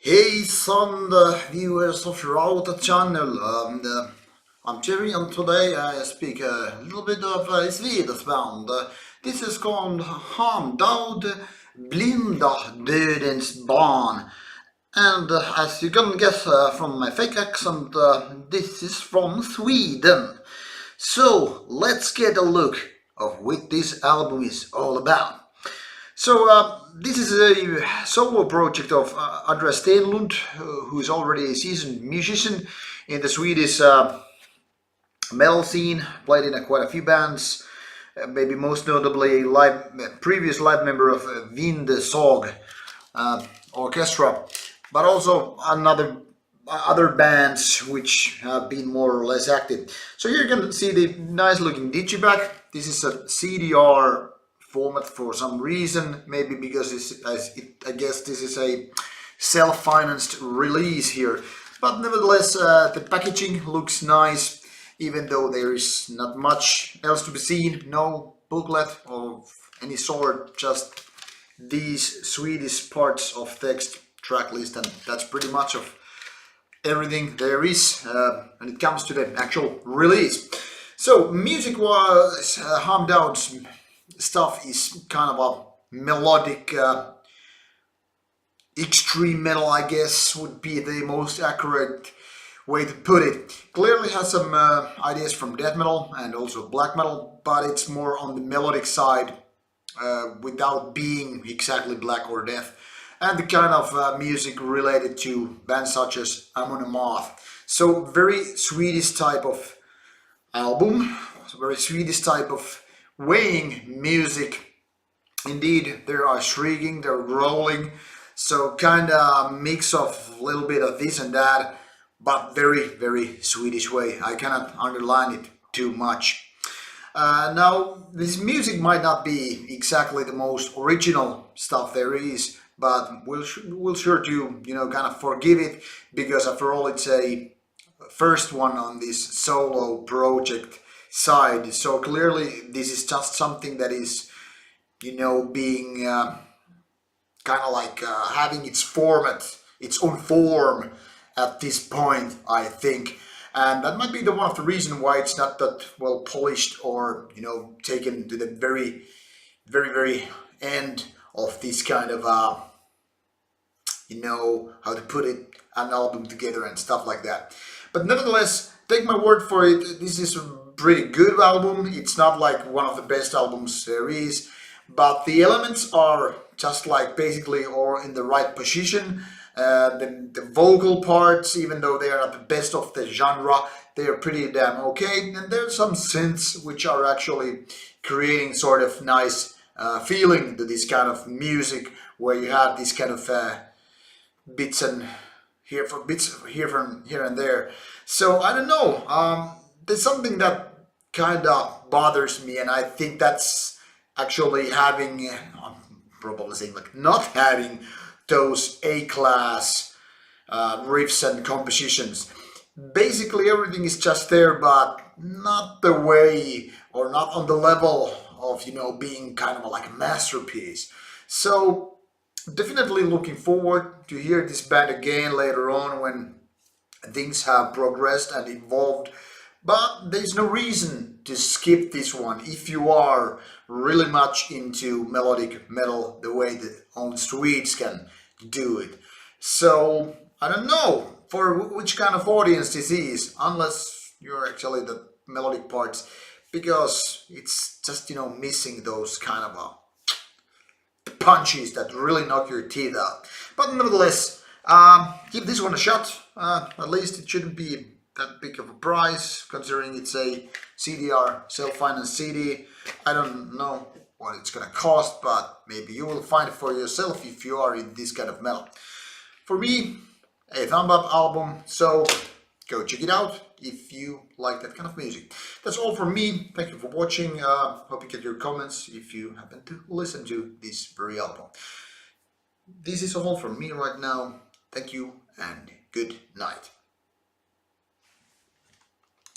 Hey some viewers of Rauta channel. I'm Jerry and today I speak a little bit of Swedish band. This is called Harmdaud, Blinda Dödens barn. And as you can guess from my fake accent, this is from Sweden. So let's get a look of what this album is all about. So this is a solo project of Andreas Stenlund, who is already a seasoned musician in the Swedish metal scene, played in quite a few bands, maybe most notably previous live member of Vind Orchestra, but also other bands which have been more or less active. So here you can see the nice looking digipack. This is a CDR format for some reason, maybe because I guess this is a self-financed release here, but nevertheless the packaging looks nice, even though there is not much else to be seen. No booklet of any sort, just these Swedish parts of text, track list, and that's pretty much of everything there is when it comes to the actual release. So music-wise, Harmdaud's stuff is kind of a melodic, extreme metal, I guess would be the most accurate way to put it. Clearly has some ideas from death metal and also black metal, but it's more on the melodic side without being exactly black or death. And the kind of music related to bands such as Amon Amarth. So very Swedish type of album, very Swedish type of weighing music. Indeed, there are shrieking, they're growling, so kind of mix of a little bit of this and that, but very Swedish way. I cannot underline it too much. Now, this music might not be exactly the most original stuff there is, but we'll sure to kind of forgive it, because after all it's a first one on this solo project side. So clearly this is just something that is being kind of like having its format, its own form at this point, I think. And that might be one of the reasons why it's not that well polished or taken to the very end of this kind of how to put it, an album together and stuff like that. But nevertheless, take my word for it, this is a pretty good album. It's not like one of the best albums there is, but the elements are just like basically all in the right position. The vocal parts, even though they are not the best of the genre, they are pretty damn okay. And there's some synths which are actually creating sort of nice feeling to this kind of music, where you have this kind of bits here and there. So I don't know. There's something that kind of bothers me, and I think that's actually having, I'm probably saying like not having those A-class riffs and compositions. Basically everything is just there, but not the way or not on the level of being kind of like a masterpiece. So definitely looking forward to hear this band again later on when things have progressed and evolved. But there's no reason to skip this one if you are really much into melodic metal the way that only Swedes can do it. So I don't know for which kind of audience this is, unless you're actually the melodic parts, because it's just missing those kind of punches that really knock your teeth out. But nevertheless, give this one a shot. At least it shouldn't be that big of a price, considering it's a CDR, self-financed CD. I don't know what it's gonna cost, but maybe you will find it for yourself if you are in this kind of metal. For me, a thumb up album, so go check it out if you like that kind of music. That's all from me. Thank you for watching. Hope you get your comments if you happen to listen to this very album. This is all from me right now. Thank you and good night.